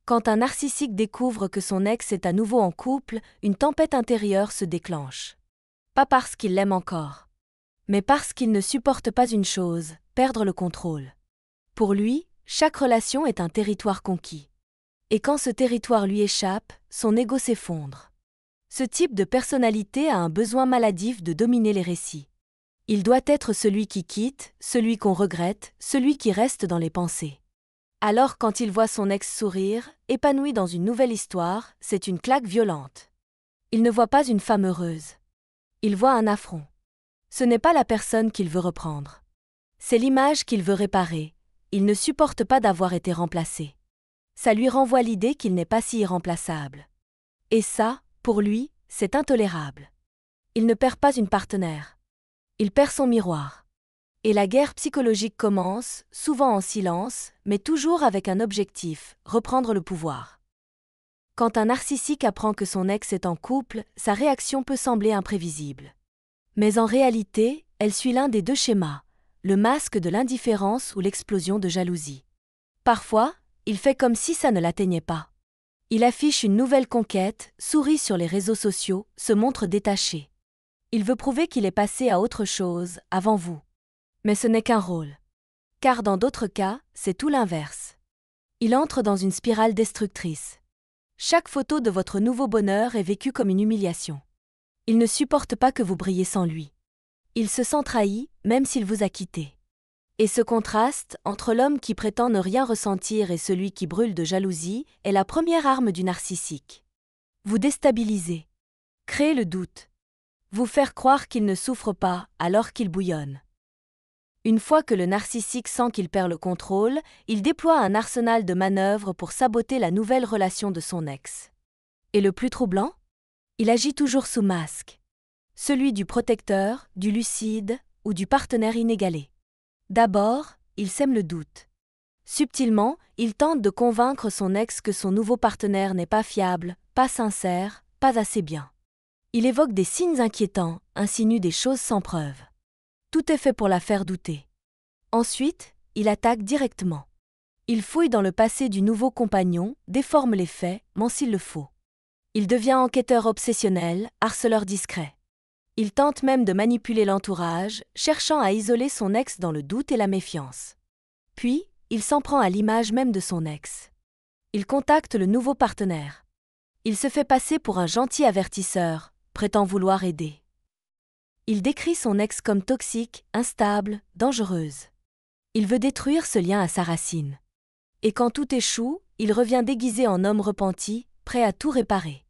Quand un narcissique découvre que son ex est à nouveau en couple, une tempête intérieure se déclenche. Pas parce qu'il l'aime encore, mais parce qu'il ne supporte pas une chose, perdre le contrôle. Pour lui, chaque relation est un territoire conquis. Et quand ce territoire lui échappe, son ego s'effondre. Ce type de personnalité a un besoin maladif de dominer les récits. Il doit être celui qui quitte, celui qu'on regrette, celui qui reste dans les pensées. Alors quand il voit son ex sourire, épanoui dans une nouvelle histoire, c'est une claque violente. Il ne voit pas une femme heureuse. Il voit un affront. Ce n'est pas la personne qu'il veut reprendre. C'est l'image qu'il veut réparer. Il ne supporte pas d'avoir été remplacé. Ça lui renvoie l'idée qu'il n'est pas si irremplaçable. Et ça, pour lui, c'est intolérable. Il ne perd pas une partenaire. Il perd son miroir. Et la guerre psychologique commence, souvent en silence, mais toujours avec un objectif, reprendre le pouvoir. Quand un narcissique apprend que son ex est en couple, sa réaction peut sembler imprévisible. Mais en réalité, elle suit l'un des deux schémas, le masque de l'indifférence ou l'explosion de jalousie. Parfois, il fait comme si ça ne l'atteignait pas. Il affiche une nouvelle conquête, sourit sur les réseaux sociaux, se montre détaché. Il veut prouver qu'il est passé à autre chose, avant vous. Mais ce n'est qu'un rôle. Car dans d'autres cas, c'est tout l'inverse. Il entre dans une spirale destructrice. Chaque photo de votre nouveau bonheur est vécue comme une humiliation. Il ne supporte pas que vous brillez sans lui. Il se sent trahi, même s'il vous a quitté. Et ce contraste, entre l'homme qui prétend ne rien ressentir et celui qui brûle de jalousie, est la première arme du narcissique. Vous déstabiliser. Créer le doute. Vous faire croire qu'il ne souffre pas, alors qu'il bouillonne. Une fois que le narcissique sent qu'il perd le contrôle, il déploie un arsenal de manœuvres pour saboter la nouvelle relation de son ex. Et le plus troublant ? Il agit toujours sous masque. Celui du protecteur, du lucide ou du partenaire inégalé. D'abord, il sème le doute. Subtilement, il tente de convaincre son ex que son nouveau partenaire n'est pas fiable, pas sincère, pas assez bien. Il évoque des signes inquiétants, insinue des choses sans preuve. Tout est fait pour la faire douter. Ensuite, il attaque directement. Il fouille dans le passé du nouveau compagnon, déforme les faits, ment s'il le faut. Il devient enquêteur obsessionnel, harceleur discret. Il tente même de manipuler l'entourage, cherchant à isoler son ex dans le doute et la méfiance. Puis, il s'en prend à l'image même de son ex. Il contacte le nouveau partenaire. Il se fait passer pour un gentil avertisseur, prétend vouloir aider. Il décrit son ex comme toxique, instable, dangereuse. Il veut détruire ce lien à sa racine. Et quand tout échoue, il revient déguisé en homme repenti, prêt à tout réparer.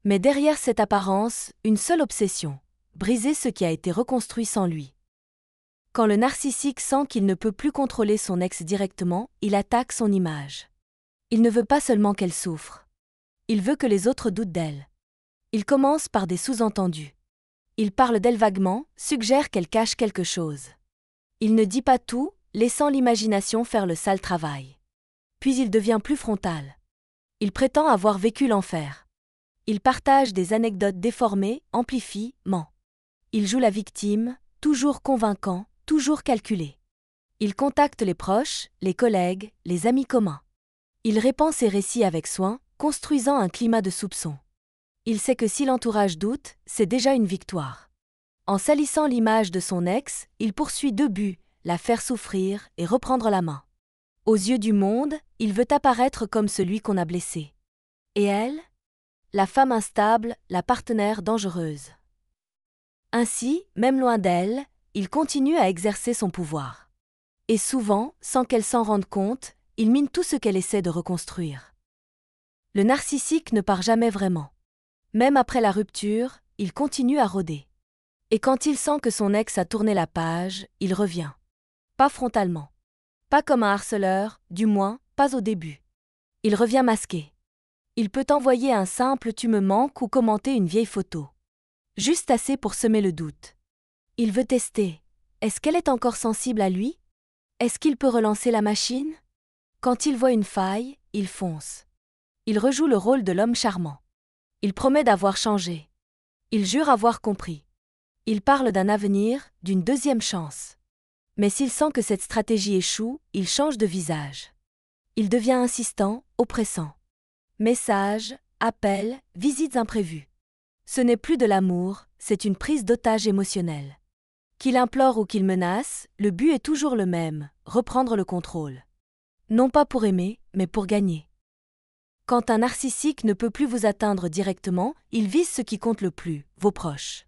Mais derrière cette apparence, une seule obsession, briser ce qui a été reconstruit sans lui. Quand le narcissique sent qu'il ne peut plus contrôler son ex directement, il attaque son image. Il ne veut pas seulement qu'elle souffre. Il veut que les autres doutent d'elle. Il commence par des sous-entendus. Il parle d'elle vaguement, suggère qu'elle cache quelque chose. Il ne dit pas tout, laissant l'imagination faire le sale travail. Puis il devient plus frontal. Il prétend avoir vécu l'enfer. Il partage des anecdotes déformées, amplifie, ment. Il joue la victime, toujours convaincant, toujours calculé. Il contacte les proches, les collègues, les amis communs. Il répand ses récits avec soin, construisant un climat de soupçon. Il sait que si l'entourage doute, c'est déjà une victoire. En salissant l'image de son ex, il poursuit deux buts, la faire souffrir et reprendre la main. Aux yeux du monde, il veut apparaître comme celui qu'on a blessé. Et elle ? La femme instable, la partenaire dangereuse. Ainsi, même loin d'elle, il continue à exercer son pouvoir. Et souvent, sans qu'elle s'en rende compte, il mine tout ce qu'elle essaie de reconstruire. Le narcissique ne part jamais vraiment. Même après la rupture, il continue à rôder. Et quand il sent que son ex a tourné la page, il revient. Pas frontalement. Pas comme un harceleur, du moins, pas au début. Il revient masqué. Il peut envoyer un simple « tu me manques » ou commenter une vieille photo. Juste assez pour semer le doute. Il veut tester. Est-ce qu'elle est encore sensible à lui ? Est-ce qu'il peut relancer la machine ? Quand il voit une faille, il fonce. Il rejoue le rôle de l'homme charmant. Il promet d'avoir changé. Il jure avoir compris. Il parle d'un avenir, d'une deuxième chance. Mais s'il sent que cette stratégie échoue, il change de visage. Il devient insistant, oppressant. Messages, appels, visites imprévues. Ce n'est plus de l'amour, c'est une prise d'otage émotionnelle. Qu'il implore ou qu'il menace, le but est toujours le même, reprendre le contrôle. Non pas pour aimer, mais pour gagner. Quand un narcissique ne peut plus vous atteindre directement, il vise ce qui compte le plus, vos proches.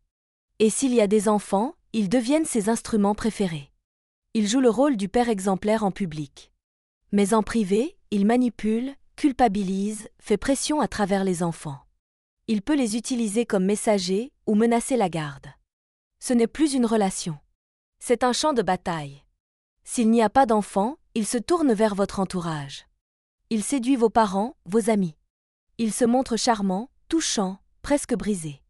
Et s'il y a des enfants, ils deviennent ses instruments préférés. Il joue le rôle du père exemplaire en public. Mais en privé, il manipule, culpabilise, fait pression à travers les enfants. Il peut les utiliser comme messagers ou menacer la garde. Ce n'est plus une relation. C'est un champ de bataille. S'il n'y a pas d'enfant, il se tourne vers votre entourage. Il séduit vos parents, vos amis. Il se montre charmant, touchant, presque brisé.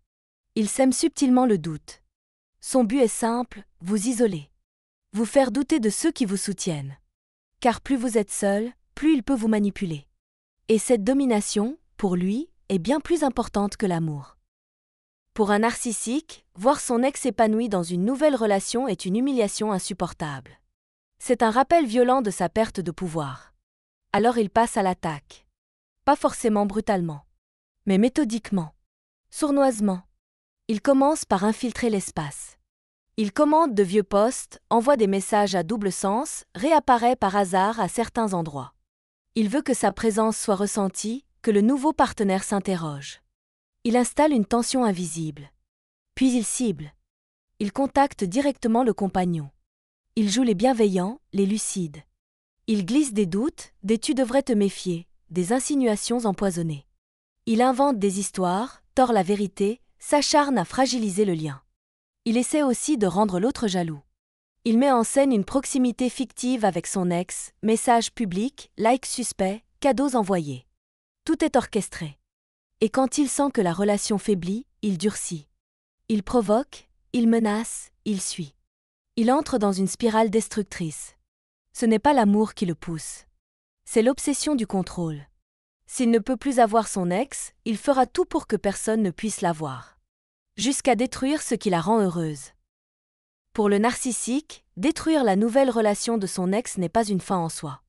Il sème subtilement le doute. Son but est simple, vous isoler. Vous faire douter de ceux qui vous soutiennent. Car plus vous êtes seul, plus il peut vous manipuler. Et cette domination, pour lui, est bien plus importante que l'amour. Pour un narcissique, voir son ex épanoui dans une nouvelle relation est une humiliation insupportable. C'est un rappel violent de sa perte de pouvoir. Alors il passe à l'attaque. Pas forcément brutalement, mais méthodiquement, sournoisement. Il commence par infiltrer l'espace. Il commande de vieux posts, envoie des messages à double sens, réapparaît par hasard à certains endroits. Il veut que sa présence soit ressentie, que le nouveau partenaire s'interroge. Il installe une tension invisible. Puis il cible. Il contacte directement le compagnon. Il joue les bienveillants, les lucides. Il glisse des doutes, des tu devrais te méfier, des insinuations empoisonnées. Il invente des histoires, tord la vérité, s'acharne à fragiliser le lien. Il essaie aussi de rendre l'autre jaloux. Il met en scène une proximité fictive avec son ex, messages publics, likes suspects, cadeaux envoyés. Tout est orchestré. Et quand il sent que la relation faiblit, il durcit. Il provoque, il menace, il suit. Il entre dans une spirale destructrice. Ce n'est pas l'amour qui le pousse. C'est l'obsession du contrôle. S'il ne peut plus avoir son ex, il fera tout pour que personne ne puisse l'avoir. Jusqu'à détruire ce qui la rend heureuse. Pour le narcissique, détruire la nouvelle relation de son ex n'est pas une fin en soi.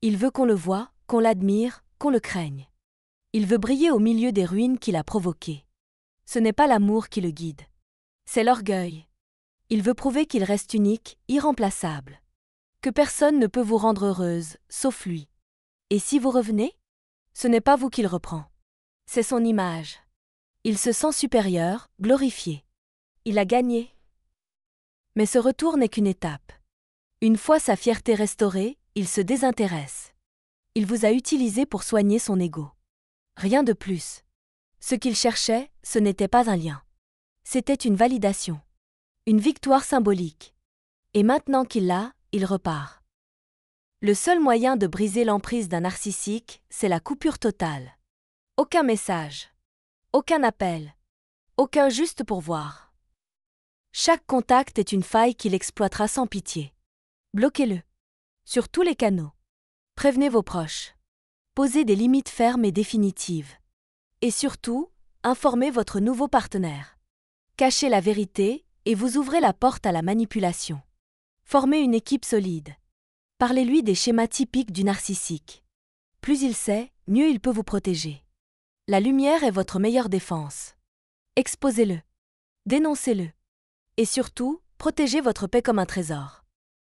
Il veut qu'on le voie, qu'on l'admire, qu'on le craigne. Il veut briller au milieu des ruines qu'il a provoquées. Ce n'est pas l'amour qui le guide. C'est l'orgueil. Il veut prouver qu'il reste unique, irremplaçable. Que personne ne peut vous rendre heureuse, sauf lui. Et si vous revenez ? Ce n'est pas vous qu'il reprend. C'est son image. Il se sent supérieur, glorifié. Il a gagné. Mais ce retour n'est qu'une étape. Une fois sa fierté restaurée, il se désintéresse. Il vous a utilisé pour soigner son ego. Rien de plus. Ce qu'il cherchait, ce n'était pas un lien. C'était une validation. Une victoire symbolique. Et maintenant qu'il l'a, il repart. Le seul moyen de briser l'emprise d'un narcissique, c'est la coupure totale. Aucun message. Aucun appel. Aucun juste pourvoir. Chaque contact est une faille qu'il exploitera sans pitié. Bloquez-le. Sur tous les canaux. Prévenez vos proches. Posez des limites fermes et définitives. Et surtout, informez votre nouveau partenaire. Cachez la vérité et vous ouvrez la porte à la manipulation. Formez une équipe solide. Parlez-lui des schémas typiques du narcissique. Plus il sait, mieux il peut vous protéger. La lumière est votre meilleure défense. Exposez-le. Dénoncez-le. Et surtout, protégez votre paix comme un trésor.